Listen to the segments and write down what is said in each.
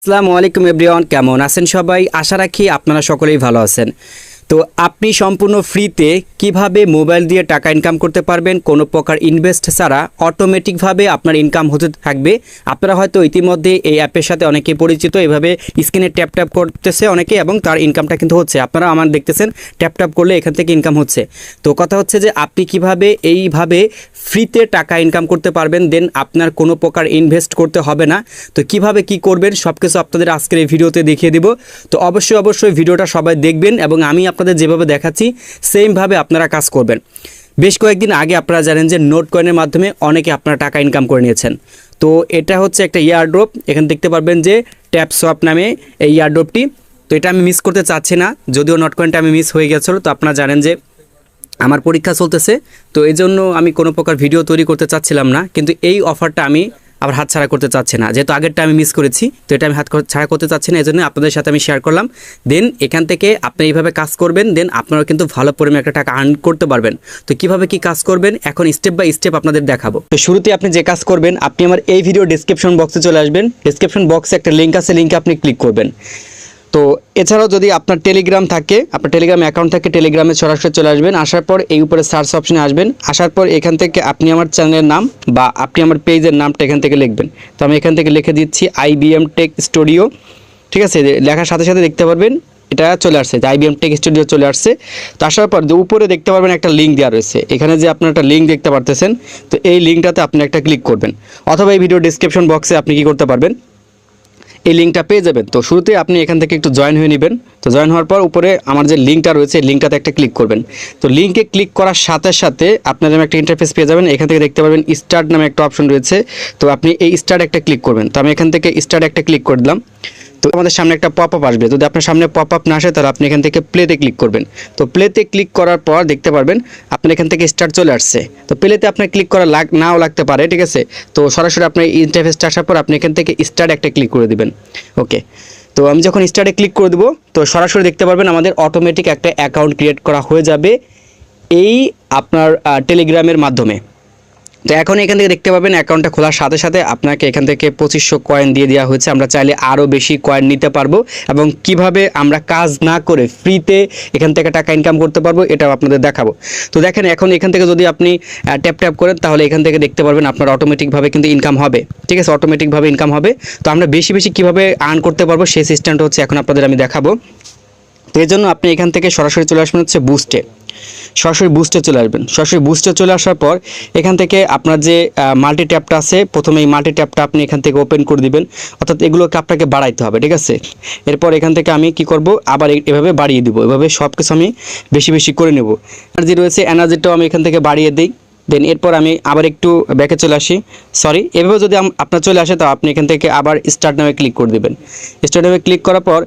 আসসালামু আলাইকুম এভরিওয়ান, কেমন আছেন সবাই? আশা রাখি আপনারা সকলেই ভালো আছেন। তো আপনি সম্পূর্ণ ফ্রিতে কিভাবে মোবাইল দিয়ে টাকা ইনকাম করতে পারবেন, কোনো প্রকার ইনভেস্ট ছাড়া অটোমেটিকভাবে আপনার ইনকাম হতে থাকবে। আপনারা হয়তো ইতিমধ্যে এই অ্যাপের সাথে অনেকে পরিচিত, এভাবে স্ক্রিনে ট্যাপ ট্যাপ করতেছে অনেকে এবং তার ইনকামটা কিন্তু হচ্ছে। আপনারা আমার দেখতেছেন ট্যাপ ট্যাপ করলে এখান থেকে ইনকাম হচ্ছে। তো কথা হচ্ছে যে আপনি কিভাবে এইভাবে ফ্রিতে টাকা ইনকাম করতে পারবেন, দেন আপনার কোনো প্রকার ইনভেস্ট করতে হবে না। তো কিভাবে কি করবেন সব কিছু আপনাদের আজকের এই ভিডিওতে দেখিয়ে দিব। তো অবশ্যই ভিডিওটা সবাই দেখবেন এবং আমি আপনাদের যেভাবে দেখাচ্ছি সেমভাবে আপনারা কাজ করবেন। বেশ কয়েকদিন আগে আপনারা জানেন যে নোট কয়েনের মাধ্যমে অনেকে আপনারা টাকা ইনকাম করে নিয়েছেন। তো এটা হচ্ছে একটা ইয়ারড্রপ, এখানে দেখতে পারবেন যে ট্যাপ সোয়াপ নামে এই ইয়ারড্রপটি। তো এটা আমি মিস করতে চাচ্ছি না, যদিও নোট কয়েনটা আমি মিস হয়ে গেছিলো। তো আপনারা জানেন যে আমার পরীক্ষা চলতেছে, তো এই জন্য আমি কোনো প্রকার ভিডিও তৈরি করতে চাচ্ছিলাম না, কিন্তু এই অফারটা আমি আবার হাতছাড়া করতে চাচ্ছি না, যেহেতু আগেরটা আমি মিস করেছি। তো এটা আমি ছাড়া করতে চাচ্ছি না, এই জন্য আপনাদের সাথে আমি শেয়ার করলাম। দেন এখান থেকে আপনি এইভাবে কাজ করবেন, দেন আপনারা কিন্তু ভালো পরিমাণে একটা টাকা আর্ন করতে পারবেন। তো কিভাবে কি কাজ করবেন এখন স্টেপ বাই স্টেপ আপনাদের দেখাবো। তো শুরুতে আপনি যে কাজ করবেন, আপনি আমার এই ভিডিও ডেসক্রিপশন বক্সে চলে আসবেন। ডেসক্রিপশন বক্সে একটা লিঙ্ক আছে, লিঙ্কে আপনি ক্লিক করবেন। তো এছাড়াও যদি আপনার টেলিগ্রাম থাকে, আপনার টেলিগ্রাম অ্যাকাউন্ট থাকে, টেলিগ্রামে সরাসরি চলে আসবেন। আসার পর এই উপরে সার্চ অপশনে আসবেন। আসার পর এখান থেকে আপনি আমার চ্যানেলের নাম বা আপনি আমার পেজের নামটা এখান থেকে লিখবেন। তো আমি এখান থেকে লিখে দিচ্ছি IBM টেক স্টুডিও। ঠিক আছে, লেখার সাথে সাথে দেখতে পারবেন এটা চলে আসছে, যে IBM টেক স্টুডিও চলে আসছে। তো আসার পর যে উপরে দেখতে পারবেন একটা লিঙ্ক দেওয়া রয়েছে, এখানে যে আপনার একটা লিঙ্ক দেখতে পারতেছেন, তো এই লিঙ্কটাতে আপনি একটা ক্লিক করবেন। অথবা এই ভিডিও ডিসক্রিপশন বক্সে আপনি কি করতে পারবেন, এই লিঙ্কটা পেয়ে যাবেন। তো শুরুতে আপনি এখান থেকে একটু জয়েন হয়ে নেবেন। তো জয়েন হওয়ার পর উপরে আমার যে লিঙ্কটা রয়েছে, লিঙ্কটাতে একটা ক্লিক করবেন। তো লিঙ্কে ক্লিক করার সাথে সাথে আপনার যেমন একটা ইন্টারফেস পেয়ে যাবেন। এখান থেকে দেখতে পারবেন স্টার্ট নামে একটা অপশন রয়েছে। তো আপনি এই স্টার্ট একটা ক্লিক করবেন। তো আমি এখান থেকে স্টার্ট একটা ক্লিক করে দিলাম। তো আমাদের সামনে একটা পপ আপ আসবে। যদি আপনার সামনে পপ আপ না আসে তাহলে আপনি এখান থেকে প্লেতে ক্লিক করবেন। তো প্লেতে ক্লিক করার পর দেখতে পারবেন আপনার এখান থেকে স্টার্ট চলে আসছে। তো প্লেতে আপনার ক্লিক করা নাও লাগতে পারে, ঠিক আছে। তো সরাসরি আপনার ইন্টারফেসটা আসার পর আপনি এখান থেকে স্টার্ট একটা ক্লিক করে দিবেন। ওকে, তো আমি যখন স্টার্টে ক্লিক করে দেবো, তো সরাসরি দেখতে পারবেন আমাদের অটোমেটিক একটা অ্যাকাউন্ট ক্রিয়েট করা হয়ে যাবে এই আপনার টেলিগ্রামের মাধ্যমে। তো এখন এখান থেকে দেখতে পাবেন অ্যাকাউন্টটা খোলার সাথে সাথে আপনাকে এখান থেকে 2500 কয়েন দিয়ে দেওয়া হয়েছে। আমরা চাইলে আরও বেশি কয়েন নিতে পারবো এবং কিভাবে আমরা কাজ না করে ফ্রিতে এখান থেকে টাকা ইনকাম করতে পারবো এটাও আপনাদের দেখাবো। তো দেখেন এখন এখান থেকে যদি আপনি ট্যাপ ট্যাপ করেন তাহলে এখান থেকে দেখতে পারবেন আপনার অটোমেটিকভাবে কিন্তু ইনকাম হবে। ঠিক আছে, অটোমেটিকভাবে ইনকাম হবে। তো আমরা বেশি বেশি কীভাবে আর্ন করতে পারবো সেই সিস্টেমটা হচ্ছে এখন আপনাদের আমি দেখাবো। তো এই জন্য আপনি এখান থেকে সরাসরি চলে আসবেন হচ্ছে বুস্টে। সরাসরি বুস্টে চলে আসবেন। সরাসরি বুস্টে চলে আসার পর এখান থেকে আপনার যে মাল্টি ট্যাপটা আছে, প্রথমে এই মাল্টি ট্যাপটা আপনি এখান থেকে ওপেন করে দিবেন, অর্থাৎ এগুলোকে আপনাকে বাড়াইতে হবে। ঠিক আছে, এরপর এখান থেকে আমি কি করব, আবার এভাবে বাড়িয়ে দিব। এভাবে সব কিছু আমি বেশি বেশি করে নেব। এনার্জি রয়েছে, এনার্জিটাও আমি এখান থেকে বাড়িয়ে দিই। দেন এরপর আমি আবার একটু ব্যাকে চলে আসি। এভাবে যদি আপনার চলে আসে তো আপনি এখান থেকে আবার স্টার্ট নামে ক্লিক করে দেবেন। স্টার্ট নামে ক্লিক করার পর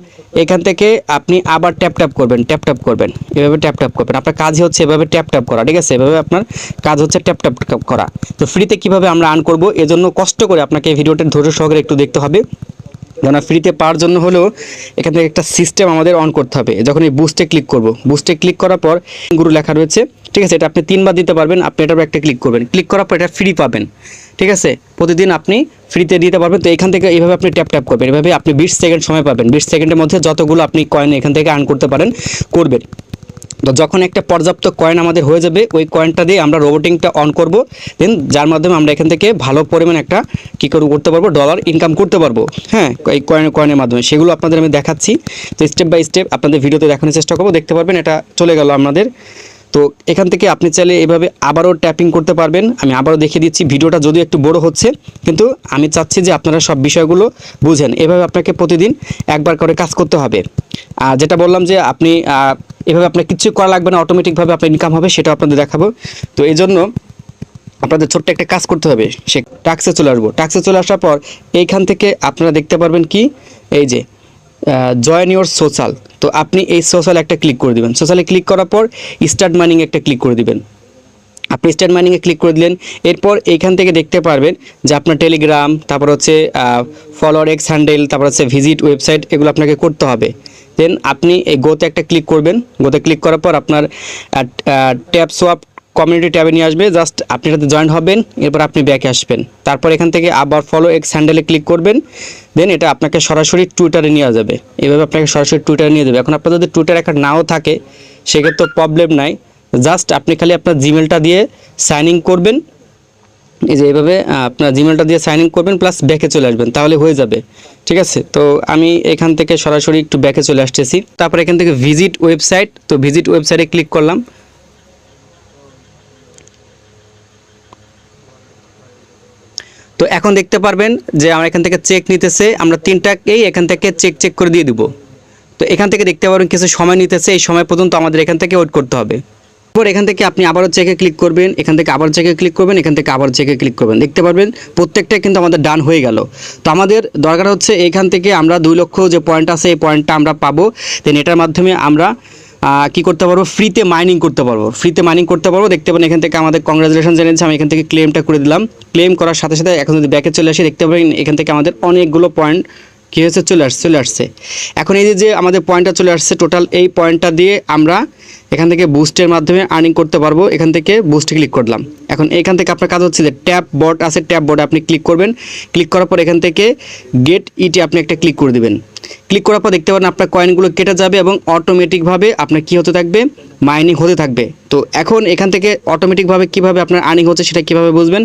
এখান থেকে আপনি আবার ট্যাপ ট্যাপ করবেন, ট্যাপ ট্যাপ করবেন, এভাবে ট্যাপ ট্যাপ করবেন। আপনার কাজই হচ্ছে এভাবে ট্যাপ ট্যাপ করা। ঠিক আছে, এভাবে আপনার কাজ হচ্ছে ট্যাপ ট্যাপ করা। তো ফ্রিতে কীভাবে আমরা আর্ন করবো, এজন্য কষ্ট করে আপনাকে এই ভিডিওটা ধৈর্য সহকারে একটু দেখতে হবে। কেননা ফ্রিতে পাওয়ার জন্য হলেও এখান থেকে একটা সিস্টেম আমাদের অন করতে হবে। যখন এই বুস্টে ক্লিক করব, বুস্টে ক্লিক করার পর গুরু লেখা রয়েছে, ঠিক আছে, এটা আপনি 3বার দিতে পারবেন। আপনি এটার একটা ক্লিক করবেন, ক্লিক করার পর এটা ফ্রি পাবেন। ঠিক আছে, প্রতিদিন আপনি ফ্রিতে দিতে পারবেন। তো এখান থেকে এইভাবে আপনি ট্যাপ ট্যাপ করবেন, এভাবে আপনি 20 সেকেন্ড সময় পাবেন। 20 সেকেন্ডের মধ্যে যতগুলো আপনি কয়েন এখান থেকে আর্ন করতে পারেন করবেন। তো যখন একটা পর্যাপ্ত কয়েন আমাদের হয়ে যাবে, ওই কয়েনটা দিয়ে আমরা রোবোটিংটা অন করব, দেন যার মাধ্যমে আমরা এখান থেকে ভালো পরিমাণ একটা কী করতে পারবো, ডলার ইনকাম করতে পারবো। হ্যাঁ, এই কয়েনের মাধ্যমে সেগুলো আপনাদের আমি দেখাচ্ছি। তো স্টেপ বাই স্টেপ আপনাদের ভিডিওতে দেখানোর চেষ্টা করবো। দেখতে পারবেন এটা চলে গেল আমাদের। তো এখান থেকে আপনি চাইলে এভাবে আবারও ট্যাপিং করতে পারবেন। আমি আবারও দেখিয়ে দিচ্ছি। ভিডিওটা যদিও একটু বড় হচ্ছে, কিন্তু আমি চাচ্ছি যে আপনারা সব বিষয়গুলো বুঝেন। এভাবে আপনাকে প্রতিদিন একবার করে কাজ করতে হবে। আর যেটা বললাম যে আপনি এভাবে আপনার কিছু করা লাগবে না, অটোমেটিকভাবে আপনার ইনকাম হবে, সেটা আপনাদের দেখাবো। তো এই জন্য আপনাদের ছোট্ট একটা কাজ করতে হবে। সে টাক্সে চলে আসবো। টাক্সে চলে আসার পর এইখান থেকে আপনারা দেখতে পারবেন কি, এই যে জয়েন ইউর সোশ্যাল। তো আপনি এই সোশ্যাল একটা ক্লিক করে দেবেন। সোশ্যালে ক্লিক করার পর স্টার্ট মাইনিং একটা ক্লিক করে দিবেন। আপনি স্টার্ট মাইনিংয়ে ক্লিক করে দিলেন। এরপর এইখান থেকে দেখতে পারবেন যে আপনার টেলিগ্রাম, তারপর হচ্ছে ফলোয়ার এক্স হ্যান্ডেল, তারপর হচ্ছে ভিজিট ওয়েবসাইট, এগুলো আপনাকে করতে হবে। দেন আপনি এই গোতে একটা ক্লিক করবেন। গোতে ক্লিক করার পর আপনার ট্যাপ সোয়াপ কমিউনিটি ট্যাবে নিয়ে আসবে, জাস্ট আপনি এটাতে জয়েন হবেন, এরপর আপনি ব্যাকে আসবেন, তারপর এখান থেকে আবার ফলো এক্স হ্যান্ডেলে ক্লিক করবেন, দেন এটা আপনাকে সরাসরি টুইটারে নিয়ে যাবে, এভাবে আপনাকে সরাসরি টুইটারে নিয়ে যাবে। এখন আপনার যদি টুইটার অ্যাকাউন্ট নাও থাকে সেক্ষেত্রে প্রবলেম নাই, জাস্ট আপনি খালি আপনার জিমেলটা দিয়ে সাইন ইন করবেন, এই যে এইভাবে আপনার জিমেলটা দিয়ে সাইন ইন করবেন প্লাস ব্যাকে চলে আসবেন, তাহলে হয়ে যাবে। ঠিক আছে, তো আমি এখান থেকে সরাসরি একটু ব্যাকে চলে আসতেছি, তারপর এখান থেকে ভিজিট ওয়েবসাইট, তো ভিজিট ওয়েবসাইটে ক্লিক করলাম। তো এখন দেখতে পারবেন যে আমরা এখান থেকে চেক নিতেছে, আমরা তিনটাকেই এখান থেকে চেক করে দিয়ে দিব। তো এখান থেকে দেখতে পারবেন কিছু সময় নিতেছে, এই সময় পর্যন্ত আমাদের এখান থেকে ওয়েট করতে হবে। এরপর এখান থেকে আপনি আবারও চেকে ক্লিক করবেন, এখান থেকে আবার চেকে ক্লিক করবেন, এখান থেকে আবার চেকে ক্লিক করবেন, দেখতে পারবেন প্রত্যেকটাই কিন্তু আমাদের ডান হয়ে গেল। তো আমাদের দরকার হচ্ছে এখান থেকে আমরা 2 লক্ষ যে পয়েন্ট আছে এই পয়েন্টটা আমরা পাবো, দেন এটার মাধ্যমে আমরা কি করতে পারবো, ফ্রিতে মাইনিং করতে পারবো, দেখতে পারেন এখান থেকে আমাদের কংগ্রাচুলেশন জানিয়েছে, আমি এখান থেকে ক্লেমটা করে দিলাম। ক্লেম করার সাথে সাথে এখন যদি ব্যাকে চলে আসি দেখতে পাবেন এখান থেকে আমাদের অনেকগুলো পয়েন্ট কী হয়েছে, চলে আসছে। এখন এই যে আমাদের পয়েন্টটা চলে আসছে টোটাল, এই পয়েন্টটা দিয়ে আমরা এখান থেকে বুস্টের মাধ্যমে আর্নিং করতে পারবো। এখান থেকে বুস্টে ক্লিক করলাম, এখন এখান থেকে আপনার কাজ হচ্ছে যে ট্যাপ বোর্ড আছে, ট্যাপ বোর্ডে আপনি ক্লিক করবেন, ক্লিক করার পর এখান থেকে গেট ইটে আপনি একটা ক্লিক করে দেবেন। ক্লিক করার পর দেখতে পারেন আপনার কয়েনগুলো কেটে যাবে এবং অটোমেটিকভাবে আপনার কী হতে থাকবে, মাইনিং হতে থাকবে। তো এখন এখান থেকে অটোমেটিকভাবে কীভাবে আপনার আর্নিং হচ্ছে সেটা কীভাবে বুঝবেন,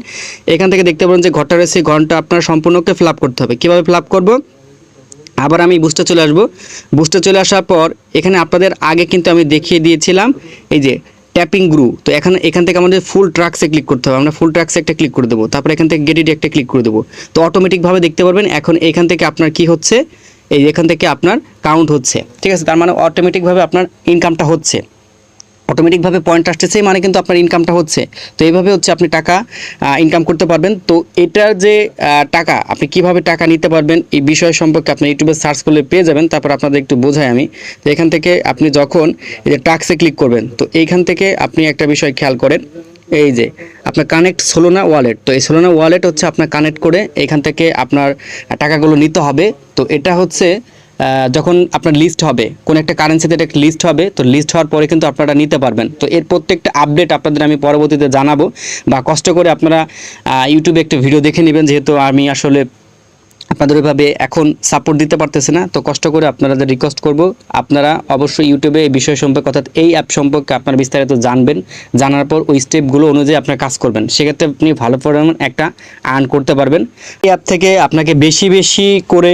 এখান থেকে দেখতে পারেন যে ঘরটা রয়েছে, ঘরটা আপনার সম্পূর্ণকে ফিল আপ করতে হবে। কীভাবে ফিল আপ করবো, আবার আমি বুস্টে চলে আসবো। বুস্টে চলে আসার পর এখানে আপনাদের আগে কিন্তু আমি দেখিয়ে দিয়েছিলাম এই যে ট্যাপিং গ্রু, তো এখান থেকে আমাদের ফুল ট্রাক্সে ক্লিক করতে হবে, আমরা ফুল ট্রাক্সে একটা ক্লিক করে দেবো, তারপরে এখান থেকে গেট ইট একটা ক্লিক করে দেবো। তো অটোমেটিকভাবে দেখতে পারবেন এখন এখান থেকে আপনার কি হচ্ছে, এই এখান থেকে আপনার কাউন্ট হচ্ছে। ঠিক আছে, তার মানে অটোমেটিকভাবে আপনার ইনকামটা হচ্ছে, অটোমেটিকভাবে পয়েন্ট আসতেছে, মানে কিন্তু আপনার ইনকামটা হচ্ছে। তো এইভাবে হচ্ছে আপনি টাকা ইনকাম করতে পারবেন। তো এটার যে টাকা আপনি কিভাবে টাকা নিতে পারবেন এই বিষয় সম্পর্কে আপনি ইউটিউবে সার্চ করলে পেয়ে যাবেন। তারপর আপনাদের একটু বোঝাই আমি, তো এখান থেকে আপনি যখন এই যে টাস্কে ক্লিক করবেন, তো এইখান থেকে আপনি একটা বিষয় খেয়াল করেন, এই যে আপনার কানেক্ট সোলোনা ওয়ালেট, তো এই সোলোনা ওয়ালেট হচ্ছে আপনার কানেক্ট করে এখান থেকে আপনার টাকাগুলো নিতে হবে। তো এটা হচ্ছে যখন আপনার লিস্ট হবে, কোন একটা কারেন্সিতে একটা লিস্ট হবে, তো লিস্ট হওয়ার পরে কিন্তু আপনারা নিতে পারবেন। তো এর প্রত্যেকটা আপডেট আপনাদের আমি পরবর্তীতে জানাবো, বা কষ্ট করে আপনারা ইউটিউবে একটা ভিডিও দেখে নেবেন, যেহেতু আমি আসলে আপনাদের ওইভাবে এখন সাপোর্ট দিতে পারতেছে না। তো কষ্ট করে আপনাদের রিকোয়েস্ট করব, আপনারা অবশ্যই ইউটিউবে এই বিষয় সম্পর্কে অর্থাৎ এই অ্যাপ সম্পর্কে আপনারা বিস্তারিত জানবেন, জানার পর ওই স্টেপগুলো অনুযায়ী আপনার কাজ করবেন, সেক্ষেত্রে আপনি ভালো পরিমাণ একটা আর্ন করতে পারবেন। এই অ্যাপ থেকে আপনাকে বেশি বেশি করে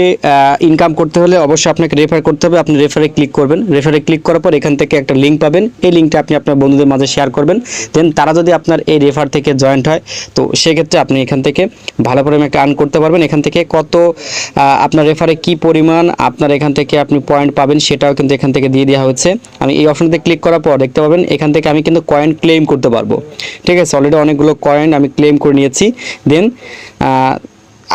ইনকাম করতে হলে অবশ্যই আপনাকে রেফার করতে হবে। আপনি রেফারে ক্লিক করবেন, রেফারে ক্লিক করার পর এখান থেকে একটা লিঙ্ক পাবেন, এই লিঙ্কটা আপনি আপনার বন্ধুদের মাঝে শেয়ার করবেন, দেন তারা যদি আপনার এই রেফার থেকে জয়েন্ট হয়, তো সেক্ষেত্রে আপনি এখান থেকে ভালো পরিমাণ একটা আর্ন করতে পারবেন। এখান থেকে কত আপনার রেফারে কি পরিমাণ আপনার এখান থেকে আপনি পয়েন্ট পাবেন সেটাও কিন্তু এখান থেকে দিয়ে দেওয়া হচ্ছে। আমি এই অপশনতে ক্লিক করার পর দেখতে পাবেন এখান থেকে আমি কিন্তু কয়েন ক্লেম করতে পারবো। ঠিক আছে, অলরেডি অনেকগুলো কয়েন আমি ক্লেম করে নিয়েছি। দেন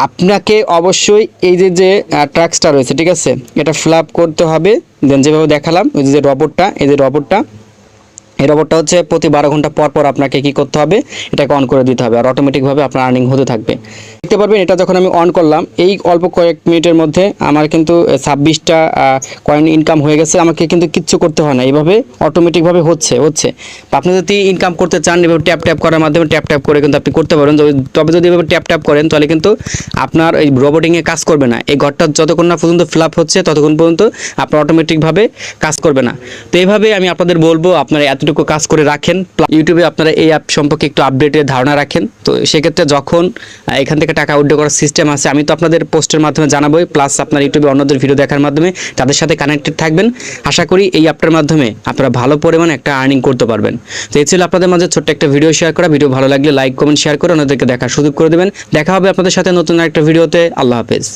আপনাকে অবশ্যই এই যে ট্রাক্সটা রয়েছে, ঠিক আছে, এটা ফিল আপ করতে হবে। দেন যেভাবে দেখালাম ওই যে রবটটা, এই যে রবটটা, এই রবটটা হচ্ছে প্রতি 12 ঘন্টা পর পর আপনাকে কি করতে হবে, এটাকে অন করে দিতে হবে, আর অটোমেটিকভাবে আপনার আর্নিং হতে থাকবে। দেখতে পারবেন এটা যখন আমি অন করলাম, এই অল্প কয়েক মিনিটের মধ্যে আমার কিন্তু 26টা কয়েন ইনকাম হয়ে গেছে, আমাকে কিন্তু কিচ্ছু করতে হয় না, এইভাবে অটোমেটিকভাবে হচ্ছে। আপনি যদি ইনকাম করতে চান এভাবে ট্যাপ করার মাধ্যমে ট্যাপ করে কিন্তু আপনি করতে পারেন। তবে যদি এভাবে ট্যাপ করেন তাহলে কিন্তু আপনার এই রোবোটিংয়ে কাজ করবে না, এই ঘরটা যতক্ষণ না পর্যন্ত ফিল আপ হচ্ছে ততক্ষণ পর্যন্ত আপনার অটোমেটিকভাবে কাজ করবে না। তো এইভাবে আমি আপনাদের বলবো আপনারা এতটুকু কাজ করে রাখেন, ইউটিউবে আপনারা এই অ্যাপ সম্পর্কে একটু আপডেটের ধারণা রাখেন। তো সেক্ষেত্রে যখন এখান থেকে টাকা উইথড্র করার সিস্টেম আছে আমি তো আপনাদের পোস্টের মাধ্যমে জানাবোই, প্লাস আপনার ইউটিউবে অন্যদের ভিডিও দেখার মাধ্যমে তাদের সাথে কানেক্টেড থাকবেন। আশা করি এই অ্যাপটার মাধ্যমে আপনারা ভালো পরিমাণে একটা আর্নিং করতে পারবেন। তো এই ছিল আপনাদের মাঝে ছোট্ট একটা ভিডিও শেয়ার করা। ভিডিও ভালো লাগলে লাইক কমেন্ট শেয়ার করে অন্যদেরকে দেখার সুযোগ করে দেবেন। দেখা হবে আপনাদের সাথে নতুন একটা ভিডিওতে। আল্লাহ হাফেজ।